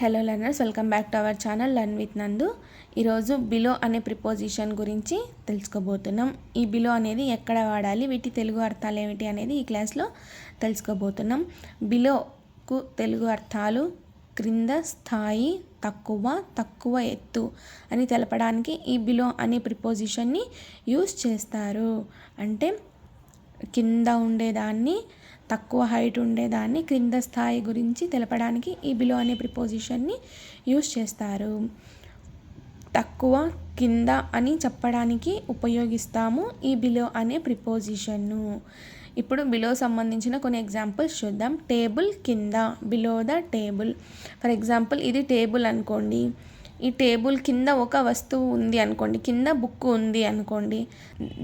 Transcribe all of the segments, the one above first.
Hello learners, welcome back to our channel learn with నందు. ఈరోజు below అనే preposition గురించి తెలుసుకోబోతున్నాం. ఈ బిలో అనేది ఎక్కడ వాడాలి, వీటి తెలుగు అర్థాలు ఏమిటి అనేది ఈ క్లాస్లో తెలుసుకోబోతున్నాం. బిలోకు తెలుగు అర్థాలు క్రింద స్థాయి, తక్కువ, తక్కువ ఎత్తు అని తెలపడానికి ఈ బిలో అనే ప్రిపోజిషన్ని యూస్ చేస్తారు. అంటే కింద ఉండేదాన్ని, తక్కువ హైట్ ఉండేదాన్ని, క్రింద స్థాయి గురించి తెలపడానికి ఈ బిలో అనే ప్రిపోజిషన్ని యూస్ చేస్తారు. తక్కువ, కింద అని చెప్పడానికి ఉపయోగిస్తాము ఈ బిలో అనే ప్రిపోజిషన్ను. ఇప్పుడు బిలో సంబంధించిన కొన్ని ఎగ్జాంపుల్స్ చూద్దాం. టేబుల్ కింద, below the table. For example ఇది టేబుల్ అనుకోండి. ఈ టేబుల్ కింద ఒక వస్తువు ఉంది అనుకోండి, కింద బుక్ ఉంది అనుకోండి.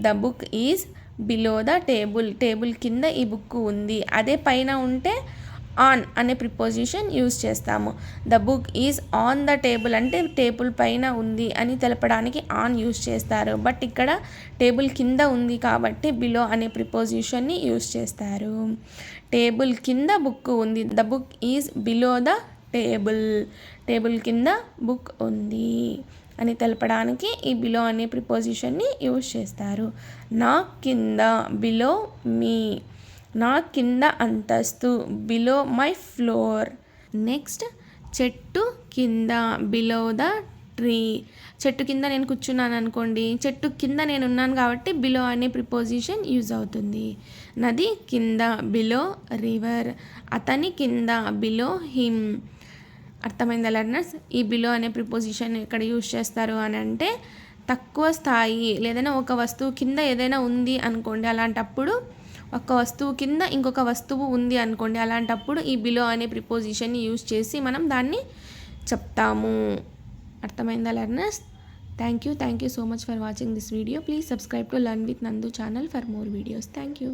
The book is below the table. Table కింద ఈ బుక్ ఉంది. అదే పైన ఉంటే ఆన్ అనే ప్రిపోజిషన్ యూజ్ చేస్తాము. The book is on the table అంటే టేబుల్ పైన ఉంది అని తెలపడానికి ఆన్ యూజ్ చేస్తారు. బట్ ఇక్కడ టేబుల్ కింద ఉంది కాబట్టి బిలో అనే ప్రిపోజిషన్ని యూజ్ చేస్తారు. టేబుల్ కింద బుక్ ఉంది. The book is below the table. Table కింద బుక్ ఉంది అని తెలపడానికి ఈ బిలో అనే ప్రిపోజిషన్ని యూజ్ చేస్తారు. నా కింద, బిలో మీ. నా కింద అంతస్తు, బిలో మై ఫ్లోర్. నెక్స్ట్ చెట్టు కింద, బిలో ద ట్రీ. చెట్టు కింద నేను కూర్చున్నాను అనుకోండి, చెట్టు కింద నేను ఉన్నాను కాబట్టి బిలో అనే ప్రిపోజిషన్ యూజ్ అవుతుంది. నది కింద, బిలో రివర్. అతని కింద, బిలో హిమ్. అర్థమైందా లర్నర్స్? ఈ బిలో అనే ప్రిపోజిషన్ ఎక్కడ యూజ్ చేస్తారు అని అంటే, తక్కువ స్థాయి లేదైనా ఒక వస్తువు కింద ఏదైనా ఉంది అనుకోండి, అలాంటప్పుడు ఒక వస్తువు కింద ఇంకొక వస్తువు ఉంది అనుకోండి, అలాంటప్పుడు ఈ బిలో అనే ప్రిపోజిషన్ని యూజ్ చేసి మనం దాన్ని చెప్తాము. అర్థమైందా learners? Thank you so much for watching this video. Please subscribe to learn with Nandu channel for more videos. Thank you.